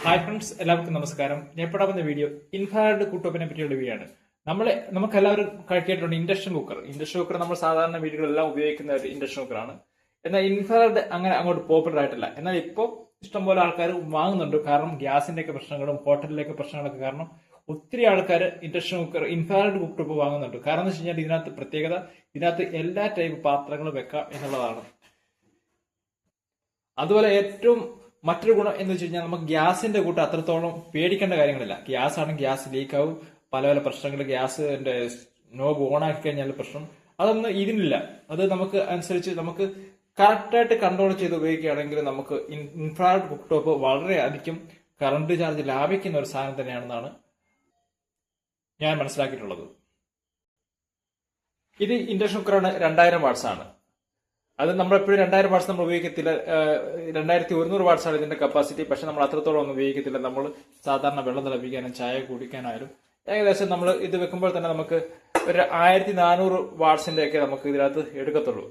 Hi friends, എല്ലാവർക്കും നമസ്കാരം. ഞാൻ ഇപ്പോൾ വന്ന വീഡിയോ ഇൻഫ്രാറെഡ് കുക്ക്ടോപ്പിനെ പറ്റിയുള്ള വീഡിയോ ആണ്. നമുക്ക് എല്ലാവരും കേട്ടിട്ടുണ്ട് ഇൻഡക്ഷൻ കുക്കർ. ഇൻഡക്ഷൻ കുക്കർ നമ്മൾ സാധാരണ വീടുകളെല്ലാം ഉപയോഗിക്കുന്ന ഒരു ഇൻഡക്ഷൻ കുക്കറാണ്. എന്നാൽ ഇൻഫ്രാറെഡ് അങ്ങനെ അങ്ങോട്ട് പോപ്പുലർ ആയിട്ടില്ല. എന്നാൽ ഇപ്പോൾ ഇഷ്ടംപോലെ ആൾക്കാർ വാങ്ങുന്നുണ്ട്. കാരണം ഗ്യാസിന്റെ ഒക്കെ പ്രശ്നങ്ങളും ഹോട്ടലിലേക്ക് പ്രശ്നങ്ങളൊക്കെ കാരണം ഒത്തിരി ആൾക്കാർ ഇൻഡക്ഷൻ കുക്കർ ഇൻഫ്രാറെഡ് കുക്ക്ടോപ്പ് വാങ്ങുന്നുണ്ട്. കാരണം എന്ന് വെച്ച് കഴിഞ്ഞാൽ ഇതിനകത്ത് പ്രത്യേകത, ഇതിനകത്ത് എല്ലാ ടൈപ്പ് പാത്രങ്ങളും വെക്കാം എന്നുള്ളതാണ്. അതുപോലെ ഏറ്റവും മറ്റൊരു ഗുണം എന്ന് വെച്ച് കഴിഞ്ഞാൽ നമുക്ക് ഗ്യാസിന്റെ കൂട്ട് അത്രത്തോളം പേടിക്കേണ്ട കാര്യങ്ങളില്ല. ഗ്യാസ് ആണെങ്കിൽ ഗ്യാസ് ലീക്ക് ആവും, പല പല പ്രശ്നങ്ങൾ, ഗ്യാസിന്റെ നോബ് ഓൺ ആക്കി കഴിഞ്ഞാൽ പ്രശ്നം, അതൊന്നും ഇതിനില്ല. അത് നമുക്ക് അനുസരിച്ച് നമുക്ക് കറക്റ്റായിട്ട് കൺട്രോൾ ചെയ്ത് ഉപയോഗിക്കുകയാണെങ്കിൽ നമുക്ക് ഇൻഫ്രാറെഡ് കുക്ക്ടോപ്പ് വളരെ അധികം കറണ്ട് ചാർജ് ലാഭിക്കുന്ന ഒരു സാധനം തന്നെയാണെന്നാണ് ഞാൻ മനസ്സിലാക്കിയിട്ടുള്ളത്. ഇത് ഇൻഡക്ഷൻ കുക്കറാണ്, 2000 വാട്ട്സ് ആണ്. അത് നമ്മളെപ്പോഴും 2000 വാട്ട്സ് നമ്മൾ ഉപയോഗിക്കത്തില്ല. 2100 വാട്ട്സ് ആണ് ഇതിന്റെ കപ്പാസിറ്റി. പക്ഷെ നമ്മൾ അത്രത്തോളം ഒന്നും ഉപയോഗിക്കത്തില്ല. നമ്മൾ സാധാരണ വെള്ളം തിളപ്പിക്കാനും ചായ കുടിക്കാനായാലും ഏകദേശം നമ്മൾ ഇത് വെക്കുമ്പോൾ തന്നെ നമുക്ക് ഒരു 1400 വാട്ട്സിന്റെ ഒക്കെ നമുക്ക് ഇതിനകത്ത് എടുക്കത്തുള്ളൂ.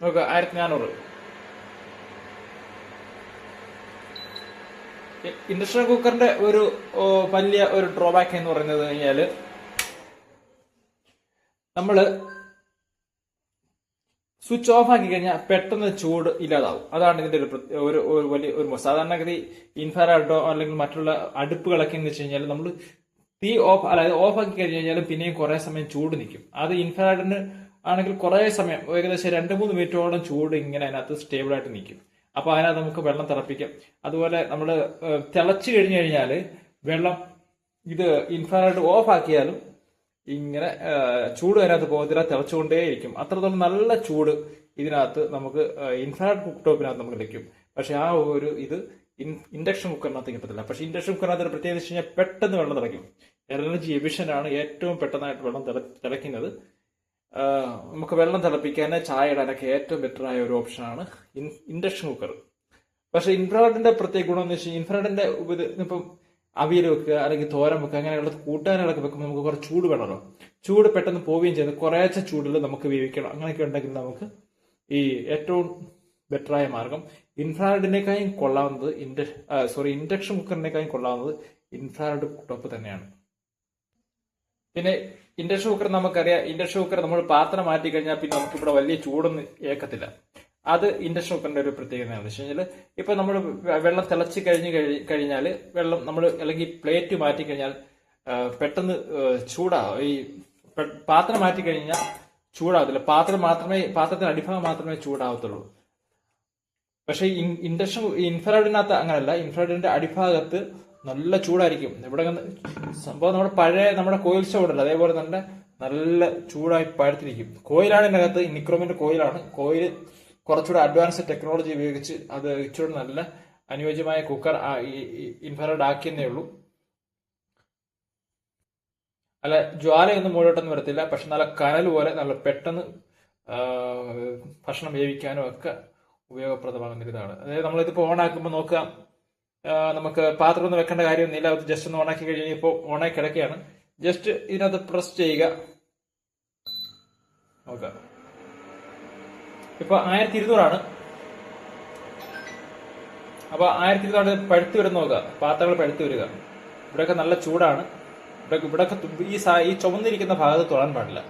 നോക്കുക, 1400. ഇൻഡക്ഷൻ കുക്കറിന്റെ ഒരു വലിയ ഒരു ഡ്രോബാക്ക് എന്ന് പറയുന്നത് കഴിഞ്ഞാല് നമ്മള് സ്വിച്ച് ഓഫ് ആക്കി കഴിഞ്ഞാൽ പെട്ടെന്ന് ചൂട് ഇല്ലാതാവും. അതാണ് ഇതിന്റെ ഒരു വലിയ ഒരു സാധാരണഗതി ഇൻഫ്രാറെഡോ അല്ലെങ്കിൽ മറ്റുള്ള അടുപ്പുകളൊക്കെ എന്ന് വെച്ച് കഴിഞ്ഞാൽ നമ്മൾ തീ ഓഫ് അതായത് ഓഫ് ആക്കി കഴിഞ്ഞ് കഴിഞ്ഞാൽ പിന്നെയും കുറെ സമയം ചൂട് നിൽക്കും. അത് ഇൻഫ്രാറെഡിന് ആണെങ്കിൽ കുറെ സമയം, ഏകദേശം 2-3 മിനിറ്റോളം ചൂട് ഇങ്ങനെ അതിനകത്ത് സ്റ്റേബിൾ ആയിട്ട് നിൽക്കും. അപ്പൊ അതിനകത്ത് നമുക്ക് വെള്ളം തിളപ്പിക്കാം. അതുപോലെ നമ്മൾ തിളച്ചു കഴിഞ്ഞു കഴിഞ്ഞാൽ വെള്ളം ഇത് ഇൻഫ്രാറെഡ് ഓഫ് ആക്കിയാലും ഇങ്ങനെ ചൂട് അതിനകത്ത് പോകത്തില്ല, തിളച്ചുകൊണ്ടേയിരിക്കും. അത്രത്തോളം നല്ല ചൂട് ഇതിനകത്ത് നമുക്ക് ഇൻഫ്രാറെഡ് കുക്ക്ടോപ്പിനകത്ത് നമുക്ക് ലഭിക്കും. പക്ഷെ ആ ഒരു ഇത് ഇൻഡക്ഷൻ കുക്കറിനകത്ത് കിട്ടത്തില്ല. പക്ഷെ ഇൻഡക്ഷൻ കുക്കറിനകത്ത് പ്രത്യേകിച്ച് വെച്ച് കഴിഞ്ഞാൽ പെട്ടെന്ന് വെള്ളം തിളയ്ക്കും. എനർജി എഫിഷ്യന്റ് ആണ്, ഏറ്റവും പെട്ടെന്നായിട്ട് വെള്ളം തിളയ്ക്കുന്നത്. നമുക്ക് വെള്ളം തിളപ്പിക്കാൻ, ചായ ഇടാനൊക്കെ ഏറ്റവും ബെറ്റർ ആയ ഒരു ഓപ്ഷനാണ് ഇൻഡക്ഷൻ കുക്കർ. പക്ഷെ ഇൻഫ്രാറെഡിന്റെ പ്രത്യേക ഗുണം എന്ന് വെച്ചാൽ ഇൻഫ്രാറെഡിന്റെ ഇപ്പം അവിയൽ വെക്കുക അല്ലെങ്കിൽ തോരൻ വെക്കുക അങ്ങനെയുള്ള കൂട്ടാനുകളൊക്കെ വെക്കുമ്പോൾ നമുക്ക് കുറച്ച് ചൂട് വേണമല്ലോ. ചൂട് പെട്ടെന്ന് പോവുകയും ചെയ്യുന്നത് കുറേശ്ശെ ചൂടിൽ നമുക്ക് വേവിക്കണം. അങ്ങനെയൊക്കെ ഉണ്ടെങ്കിൽ നമുക്ക് ഈ ഏറ്റവും ബെറ്ററായ മാർഗം ഇൻഫ്രാറെഡിനേക്കാളും കൊള്ളാവുന്നത് ഇൻഡക്ഷൻ കുക്കറിനേക്കാളും കൊള്ളാവുന്നത് ഇൻഫ്രാറെഡ് കുക്ക്ടോപ്പ് തന്നെയാണ്. പിന്നെ ഇൻഡക്ഷൻ കുക്കർ നമുക്കറിയാം, ഇൻഡക്ഷൻ കുക്കർ നമ്മൾ പാത്രം മാറ്റി കഴിഞ്ഞാൽ പിന്നെ നമുക്ക് ഇവിടെ വലിയ ചൂടൊന്നും ഏക്കത്തില്ല. അത് ഇൻഡക്ഷൻ കുക്കറിന്റെ ഒരു പ്രത്യേകതയാണ്. വെച്ച് കഴിഞ്ഞാൽ ഇപ്പൊ നമ്മൾ വെള്ളം തിളച്ച് കഴിഞ്ഞാൽ വെള്ളം നമ്മൾ അല്ലെങ്കിൽ പ്ലേറ്റ് മാറ്റി കഴിഞ്ഞാൽ പെട്ടെന്ന് ചൂടാവും. ഈ പാത്രം മാറ്റി കഴിഞ്ഞാൽ ചൂടാവത്തില്ല, പാത്രത്തിന്റെ അടിഭാഗം മാത്രമേ ചൂടാവത്തുള്ളൂ. പക്ഷെ ഇൻഫ്രാറെഡിനകത്ത് അങ്ങനല്ല. ഇൻഫ്രാറെഡിന്റെ അടിഭാഗത്ത് നല്ല ചൂടായിരിക്കും. ഇവിടെ സംഭവം നമ്മുടെ കോയിൽ സ്റ്റൗ ഉണ്ടല്ലോ, അതേപോലെ തന്നെ നല്ല ചൂടായി പഴുത്തിരിക്കും. കോയിലാണ് ഇതിനകത്ത്, നിക്രോമിന്റെ കോയിലാണ്. കോയിൽ കുറച്ചുകൂടെ അഡ്വാൻസ് ടെക്നോളജി ഉപയോഗിച്ച് അത് ഇച്ചിരി നല്ല അനുയോജ്യമായ കുക്കർ ഇൻഫ്രാറെഡ് ആക്കിയെന്നേ ഉള്ളൂ. അല്ല, ജ്വാലയൊന്നും മുകളിലോട്ടൊന്നും വരത്തില്ല. പക്ഷെ നല്ല കനൽ പോലെ നല്ല പെട്ടെന്ന് ഭക്ഷണം വേവിക്കാനും ഒക്കെ ഉപയോഗപ്രദമാകുന്ന ഇതാണ്. അതായത് നമ്മളിതിപ്പോൾ ഓണാക്കുമ്പോൾ നോക്കുക, നമുക്ക് പാത്രം ഒന്നും വെക്കേണ്ട കാര്യമൊന്നുമില്ല. അത് ജസ്റ്റ് ഒന്ന് ഓണാക്കി കഴിഞ്ഞാൽ ഇപ്പോൾ ഓണാക്കി കിടക്കുകയാണ്. ജസ്റ്റ് ഇതിനകത്ത് പ്രസ് ചെയ്യുക, നോക്കുക. ഇപ്പൊ 1200 അപ്പൊ 1200 പഴുത്ത് വരുന്ന നോക്കുക, പാത്രങ്ങൾ പഴുത്ത് വരിക. ഇവിടെയൊക്കെ നല്ല ചൂടാണ്. ഇവിടെയൊക്കെ ഈ ചുമന്നിരിക്കുന്ന ഭാഗത്ത് തൊടാൻ പാടില്ല.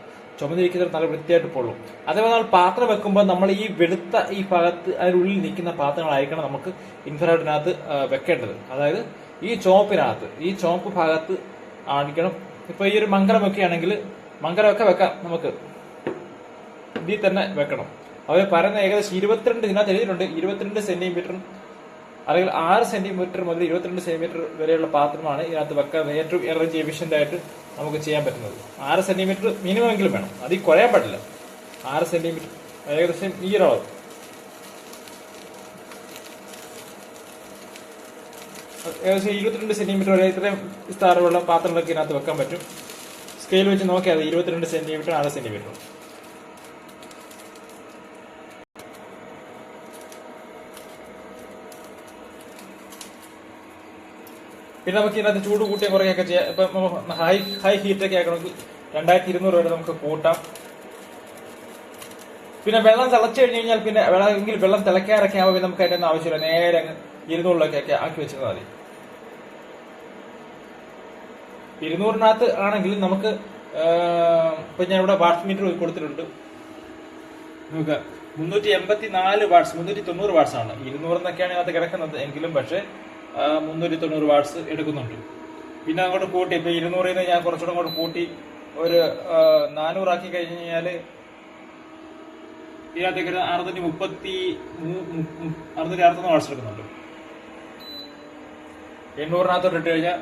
ചുമന്നിരിക്കുന്നത് നല്ല വൃത്തിയായിട്ട് പൊള്ളും. അതേപോലെ നമ്മൾ പാത്രം വെക്കുമ്പോൾ നമ്മൾ ഈ വെളുത്ത ഈ ഭാഗത്ത് അതിനുള്ളിൽ നിൽക്കുന്ന പാത്രങ്ങളായിരിക്കണം നമുക്ക് ഇൻഫ്രാറെഡിനകത്ത് വെക്കേണ്ടത്. അതായത് ഈ ചുവപ്പ് ഭാഗത്ത് ആണിക്കണം. ഇപ്പൊ ഈ ഒരു മംഗലമൊക്കെ ആണെങ്കിൽ മംഗലമൊക്കെ വെക്കാം, നമുക്ക് ഇതിൽ തന്നെ വെക്കണം. അവർ പറയുന്ന ഏകദേശം 22, ഇതിനകത്ത് എഴുതിയിട്ടുണ്ട് 22 സെന്റിമീറ്റർ അല്ലെങ്കിൽ 6 സെന്റിമീറ്റർ മുതൽ 22 സെന്റിമീറ്റർ വരെയുള്ള പാത്രമാണ് ഇതിനകത്ത് വെക്കാൻ ഏറ്റവും എനർജി എഫിഷ്യന്റ് ആയിട്ട് നമുക്ക് ചെയ്യാൻ പറ്റുന്നത്. 6 സെന്റിമീറ്റർ മിനിമം എങ്കിലും വേണം, അതിൽ കുറയാൻ പാടില്ല. 6 സെന്റിമീറ്റർ ഏകദേശം ഈ ഒരളവ്. ഏകദേശം 22 സെന്റിമീറ്റർ വരെ ഇത്രയും വിസ്താരമുള്ള പാത്രങ്ങളൊക്കെ ഇതിനകത്ത് വെക്കാൻ പറ്റും. സ്കെയിൽ വെച്ച് നോക്കിയാൽ 22 സെന്റിമീറ്റർ 6 സെന്റിമീറ്റർ. പിന്നെ നമുക്ക് ഇതിനകത്ത് ചൂട് കൂട്ടിയ കുറയൊക്കെ ചെയ്യാം. ഇപ്പം ഹൈ ഹീറ്റൊക്കെ ആക്കണമെങ്കിൽ 2200 വരെ നമുക്ക് കൂട്ടാം. പിന്നെ വെള്ളം തിളച്ചു കഴിഞ്ഞ് കഴിഞ്ഞാൽ പിന്നെ വെള്ളം തിളയ്ക്കാറൊക്കെ ആവുമ്പോൾ നമുക്ക് അതിന്റെ ഒന്നും ആവശ്യമില്ല. നേരെ 200-ലൊക്കെ ആക്കി വെച്ചാൽ മതി. 200-നകത്ത് ആണെങ്കിൽ നമുക്ക് ഇപ്പൊ ഞാൻ ഇവിടെ വാട്ട്സ് മീറ്റർ കൊടുത്തിട്ടുണ്ട്. നോക്കുക, 384 വാട്ട്സ്, 390 വാട്ട്സ് ആണ്. 200-എന്നൊക്കെയാണ് ഇതിനകത്ത് കിടക്കുന്നത് എങ്കിലും പക്ഷെ 390 വാട്ട്സ് എടുക്കുന്നുണ്ട്. പിന്നെ അങ്ങോട്ട് കൂട്ടി, ഇപ്പൊ 200-ന്ന് ഞാൻ കുറച്ചുകൂടെ അങ്ങോട്ട് കൂട്ടി ഒരു 400 ആക്കി കഴിഞ്ഞ് കഴിഞ്ഞാല് ഇതിനകത്തേക്ക് 661 വാട്ട്സ് എടുക്കുന്നുണ്ട്. 800-നകത്തോട്ട് ഇട്ട് കഴിഞ്ഞാൽ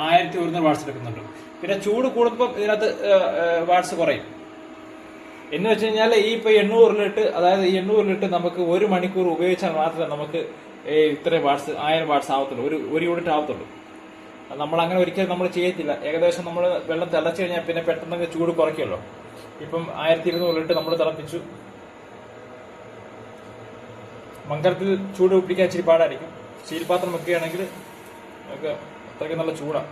1100 വാട്ട്സ് എടുക്കുന്നുണ്ട്. പിന്നെ ചൂട് കൂടുമ്പോൾ ഇതിനകത്ത് വാട്ട്സ് കുറയും. എന്ന് വെച്ച് കഴിഞ്ഞാൽ ഈ ഇപ്പൊ 800-ലിട്ട്, അതായത് 800-ലിട്ട് നമുക്ക് 1 മണിക്കൂർ ഉപയോഗിച്ചാൽ മാത്രമേ നമുക്ക് ഇത്രയും വാട്ട്സ് 1000 വാട്ട്സ് ആവത്തുള്ളൂ, ഒരു യൂണിറ്റ് ആവത്തുള്ളൂ. നമ്മൾ അങ്ങനെ ഒരിക്കലും നമ്മൾ ചെയ്യത്തില്ല. ഏകദേശം നമ്മൾ വെള്ളം തിളച്ചു കഴിഞ്ഞാൽ പിന്നെ പെട്ടെന്ന് ചൂട് കുറയ്ക്കുമല്ലോ. ഇപ്പം 1200-ലിട്ട് നമ്മൾ തിളപ്പിച്ചു. മങ്കലത്തിൽ ചൂട് പിടിക്കാൻ ഇച്ചിരി പാടായിരിക്കും. സ്റ്റീൽ പാത്രം വെക്കുകയാണെങ്കിൽ നമുക്ക് അത്രയ്ക്ക് നല്ല ചൂടാണ്.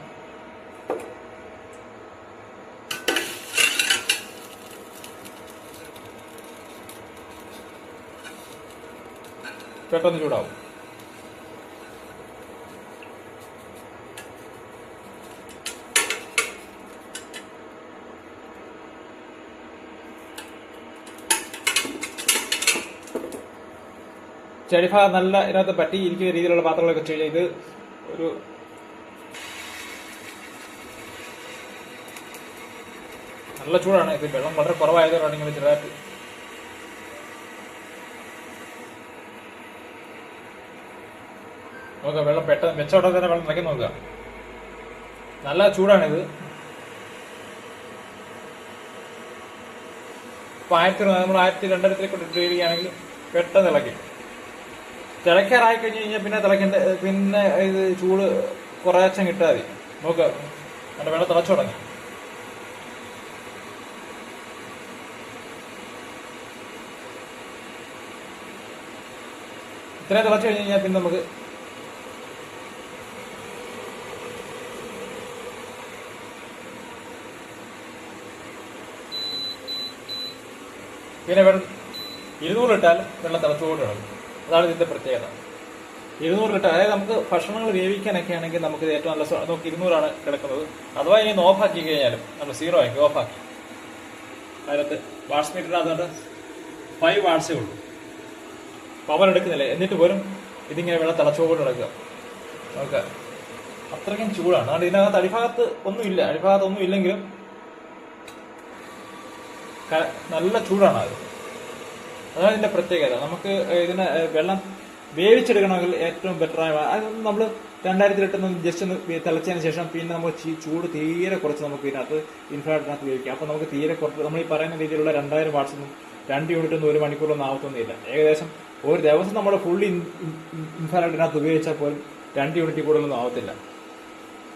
പെട്ടെന്ന് ചൂടാവും. ചെടിഭാഗം നല്ല ഇതിനകത്ത് പറ്റി ഇരിക്കുന്ന രീതിയിലുള്ള പാത്രങ്ങളൊക്കെ വെച്ച് കഴിഞ്ഞാൽ ഇത് ഒരു നല്ല ചൂടാണ്. ഇത് വെള്ളം വളരെ കുറവായതുകൊണ്ടാണ് ഇങ്ങനെ ചെറുതായിട്ട് നോക്കുക. വെള്ളം പെട്ടെന്ന് വെച്ചോടെ തന്നെ വെള്ളം നിറയ്ക്കാൻ നോക്കുക. നല്ല ചൂടാണിത്. ഇപ്പൊ 1200 കൊണ്ട് ഇട്ട് ചെയ്യുകയാണെങ്കിൽ പെട്ടെന്ന് തിളയ്ക്കും. തിളയ്ക്കാറായി കഴിഞ്ഞ് കഴിഞ്ഞാൽ പിന്നെ ഇത് ചൂട് കുറേച്ചം കിട്ടാൽ മതി. നോക്കുക, അതിന്റെ വെള്ളം തിളച്ചു തുടങ്ങി. ഇത്രയും തിളച്ചു കഴിഞ്ഞ് കഴിഞ്ഞാൽ പിന്നെ നമുക്ക് പിന്നെ 200 ഇട്ടാലും വെള്ളം തിളച്ചുകൊണ്ട് കിടക്കും. അതാണ് ഇതിന്റെ പ്രത്യേകത. 200 ഇട്ടാൽ, അതായത് നമുക്ക് ഭക്ഷണങ്ങൾ വേവിക്കാനൊക്കെ ആണെങ്കിൽ നമുക്ക് ഏറ്റവും നല്ല നമുക്ക് 200-ആണ് കിടക്കുന്നത്. അഥവാ ഇനി ഓഫാക്കി കഴിഞ്ഞാലും നമ്മൾ 0 ആക്കി ഓഫാക്കി അതിനകത്ത് വാട്ട്സ് മീറ്ററിനകത്തോട്ട് 5 വാട്ട്സേ ഉള്ളൂ, പവർ എടുക്കുന്നില്ല. എന്നിട്ട് പോലും ഇതിങ്ങനെ വെള്ളം തിളച്ചുകൊണ്ട് കിടക്കുക. നമുക്ക് അത്രയ്ക്കും ചൂടാണ്. അതുകൊണ്ട് ഇതിനകത്ത് അടിഭാഗത്ത് ഒന്നുമില്ല. അടിഭാഗത്ത് ഒന്നും ഇല്ലെങ്കിലും നല്ല ചൂടാണ് അത്. അതാണ് ഇതിന്റെ പ്രത്യേകത. നമുക്ക് ഇതിനെ വെള്ളം വേവിച്ചെടുക്കണമെങ്കിൽ ഏറ്റവും ബെറ്ററായ അത് നമ്മൾ 2000-ലിട്ടൊന്ന് ജസ്റ്റ് ഒന്ന് തിളച്ചതിന് ശേഷം പിന്നെ നമ്മൾ ചൂട് തീരെ കുറച്ച് നമുക്ക് ഇതിനകത്ത് ഇൻഫ്രാറെഡിനകത്ത് വേവിക്കാം. അപ്പൊ നമുക്ക് തീരെ കുറച്ച് നമ്മൾ ഈ പറയുന്ന രീതിയിലുള്ള 2000 വാട്ട്സൊന്നും 2 യൂണിറ്റൊന്നും 1 മണിക്കൂറൊന്നും ആവത്തൊന്നുമില്ല. ഏകദേശം ഒരു ദിവസം നമ്മുടെ ഫുള്ളി ഇൻഫ്രാറെഡിനകത്ത് ഉപയോഗിച്ചാൽ പോലും 2 യൂണിറ്റ് കൂടുതലൊന്നും ആവത്തില്ല.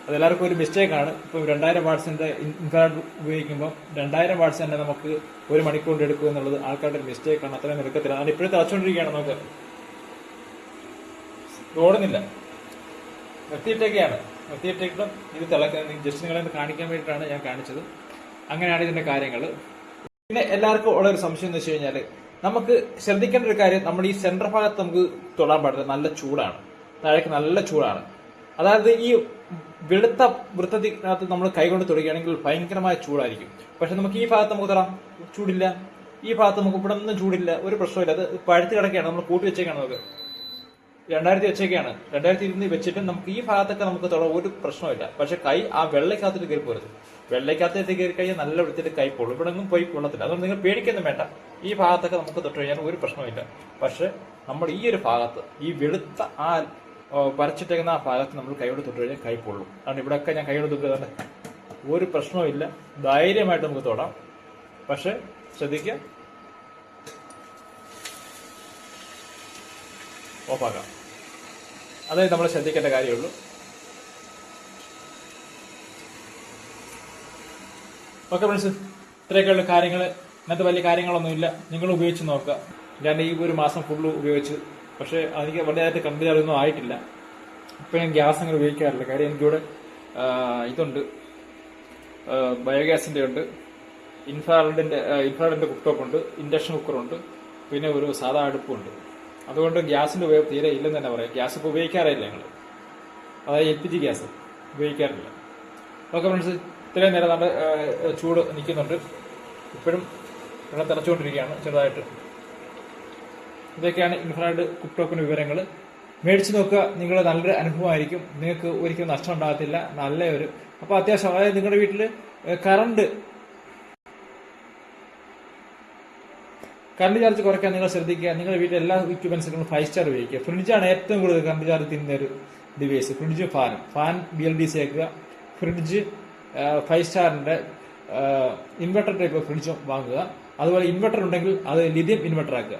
അതെല്ലാവർക്കും ഒരു മിസ്റ്റേക്കാണ്. ഇപ്പം 2000 വാട്ട്സിന്റെ ഇൻഫ്രാറെഡ് ഉപയോഗിക്കുമ്പോൾ 2000 വാട്ട്സ് തന്നെ നമുക്ക് 1 മണിക്കൂർ കൊണ്ട് എടുക്കുക എന്നുള്ളത് ആൾക്കാരുടെ ഒരു മിസ്റ്റേക്കാണ്. അത്രയും നിൽക്കത്തില്ല. അത് ഇപ്പോഴും തിളച്ചുകൊണ്ടിരിക്കുകയാണ്. നമുക്ക് ഓടുന്നില്ല, നിർത്തിയിട്ടേക്കും ഇത് തിളക്കാൻ ജസ്റ്റ് നിങ്ങളെ കാണിക്കാൻ വേണ്ടിയിട്ടാണ് ഞാൻ കാണിച്ചത്. അങ്ങനെയാണ് ഇതിന്റെ കാര്യങ്ങൾ. പിന്നെ എല്ലാവർക്കും ഉള്ള ഒരു സംശയം എന്ന് വെച്ച് കഴിഞ്ഞാൽ നമുക്ക് ശ്രദ്ധിക്കേണ്ട ഒരു കാര്യം, നമ്മൾ ഈ സെന്റർ ഭാഗത്ത് നമുക്ക് തൊടാൻ പാടില്ല. നല്ല ചൂടാണ്, താഴേക്ക് നല്ല ചൂടാണ്. അതായത് ഈ വെളുത്ത വൃത്തത്തിനകത്ത് നമ്മൾ കൈകൊണ്ട് തൊടുകയാണെങ്കിൽ ഭയങ്കരമായ ചൂടായിരിക്കും. പക്ഷെ നമുക്ക് ഈ ഭാഗത്ത് നമുക്ക് തൊടാം, ചൂടില്ല. ഈ ഭാഗത്ത് നമുക്ക് ഇവിടെ ഒന്നും ചൂടില്ല, ഒരു പ്രശ്നമില്ല. അത് പഴുത്ത് കിടക്കുകയാണ്, നമ്മൾ കൂട്ടി വെച്ചേക്കാണ്. നമുക്ക് 2000 വെച്ചേക്കാണ്. 2020 വെച്ചിട്ട് നമുക്ക് ഈ ഭാഗത്തൊക്കെ നമുക്ക് തൊടാൻ ഒരു പ്രശ്നമില്ല. പക്ഷെ കൈ ആ വെള്ളയ്ക്കകത്തിട്ട് കയറി പോരുത്. വെള്ളയ്ക്കകത്തേക്ക് കയറി കഴിഞ്ഞാൽ നല്ല വൃത്തിയിട്ട് കൈ പൊള്ളും. ഇവിടെ ഒന്നും പോയി കൊള്ളത്തില്ല. അതുകൊണ്ട് നിങ്ങൾ പേടിക്കൊന്നും വേണ്ട. ഈ ഭാഗത്തൊക്കെ നമുക്ക് തൊട്ട് കഴിഞ്ഞാൽ ഒരു പ്രശ്നമില്ല. പക്ഷെ നമ്മൾ ഈ ഒരു ഭാഗത്ത്, ഈ വെളുത്ത ആ വരച്ചിട്ടേക്കുന്ന ആ ഭാഗത്ത് നമ്മൾ കൈയോട് തൊട്ട് കഴിഞ്ഞാൽ കൈ പൊള്ളും. കാരണം ഇവിടെയൊക്കെ ഞാൻ കൈയോട് തൊട്ട് ഒരു പ്രശ്നവും ധൈര്യമായിട്ട് നമുക്ക് തൊടാം. പക്ഷെ ശ്രദ്ധിക്കുക, ഓഫാക്കാം. അതേ നമ്മൾ ശ്രദ്ധിക്കേണ്ട കാര്യമുള്ളൂ. ഓക്കെ ഫ്രണ്ട്സ്, ഇത്രയൊക്കെയുള്ള കാര്യങ്ങൾ. ഇന്നത്തെ വലിയ കാര്യങ്ങളൊന്നുമില്ല. നിങ്ങൾ ഉപയോഗിച്ച് നോക്കുക. ഞാൻ ഈ ഒരു മാസം ഫുള്ള് ഉപയോഗിച്ച്, പക്ഷെ എനിക്ക് വളരെയായിട്ട് കണ്ടുചാലൊന്നും ആയിട്ടില്ല. ഇപ്പം ഞാൻ ഗ്യാസ് അങ്ങനെ ഉപയോഗിക്കാറില്ല. കാര്യം എനിക്കിവിടെ ഇതുണ്ട്, ബയോഗ്യാസിന്റെ ഉണ്ട്, ഇൻഫ്രാറെഡിന്റെ കുക്ക് ടോപ്പ് ഉണ്ട്, ഇൻഡക്ഷൻ കുക്കറുണ്ട്, പിന്നെ ഒരു സാധാ അടുപ്പുണ്ട്. അതുകൊണ്ട് ഗ്യാസിന്റെ ഉപയോഗം തീരെ ഇല്ലെന്ന് തന്നെ പറയാം. ഗ്യാസ് ഇപ്പോൾ ഉപയോഗിക്കാറില്ല ഞങ്ങൾ, അതായത് LPG ഗ്യാസ് ഉപയോഗിക്കാറില്ല. ഓക്കെ ഫ്രണ്ട്സ്, ഇത്രയും നേരം നമ്മുടെ ചൂട് നിൽക്കുന്നുണ്ട്. ഇപ്പോഴും വെള്ളം തിളച്ചുകൊണ്ടിരിക്കുകയാണ് ചെറുതായിട്ട്. ഇതൊക്കെയാണ് ഇൻഫ്രാറെഡ് കുക്ക് ടോപ്പിന്റെ വിവരങ്ങൾ. മേടിച്ച് നോക്കുക, നിങ്ങളുടെ നല്ലൊരു അനുഭവമായിരിക്കും. നിങ്ങൾക്ക് ഒരിക്കലും നഷ്ടം ഉണ്ടാകത്തില്ല. നല്ലൊരു അപ്പോൾ അത്യാവശ്യം, അതായത് നിങ്ങളുടെ വീട്ടിൽ കറണ്ട് ചാർജ് കുറയ്ക്കാൻ നിങ്ങൾ ശ്രദ്ധിക്കുക. നിങ്ങളുടെ വീട്ടിൽ എല്ലാ ഇക്വിപ്മെന്റ്സുകളും 5 സ്റ്റാർ ഉപയോഗിക്കുക. ഫ്രിഡ്ജാണ് ഏറ്റവും കൂടുതൽ കറണ്ട് ചാർജ് തിന്നുന്ന ഒരു ഡിവൈസ്. ഫ്രിഡ്ജ്, ഫാൻ BLDC ആക്കുക. ഫ്രിഡ്ജ് 5 സ്റ്റാറിന്റെ ഇൻവെർട്ടർ ടൈപ്പ് ഫ്രിഡ്ജും വാങ്ങുക. അതുപോലെ ഇൻവെർട്ടർ ഉണ്ടെങ്കിൽ അത് ലിഥിയം ഇൻവെർട്ടർ ആക്കുക.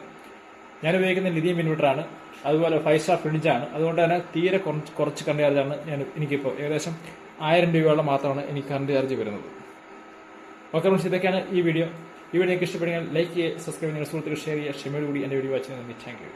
ഞാൻ ഉപയോഗിക്കുന്ന ലിഥിയം ഇൻവെർട്ടറാണ്. അതുപോലെ 5 സ്റ്റാർ ഫ്രിഡ്ജാണ്. അതുകൊണ്ട് തന്നെ തീരെ കുറച്ച് കറണ്ട് ചാർജാണ് എനിക്കിപ്പോൾ ഏകദേശം 1000 രൂപയോളം മാത്രമാണ് എനിക്ക് കറണ്ട് ചാർജ് വരുന്നത്. ഓക്കെ ഫ്രണ്ട്സ്, ഇതൊക്കെയാണ് ഈ വീഡിയോ. നിങ്ങൾക്ക് ഇഷ്ടപ്പെടുകയാൽ ലൈക്ക് ചെയ്യുക, സബ്സ്ക്രൈബ് ചെയ്യുക, സുഹൃത്തുക്കൾ ഷെയർ ചെയ്യുക. ക്ഷമയോടുകൂടി എൻ്റെ വീഡിയോ വാച്ച് ചെയ്യുന്നത്. Thank you.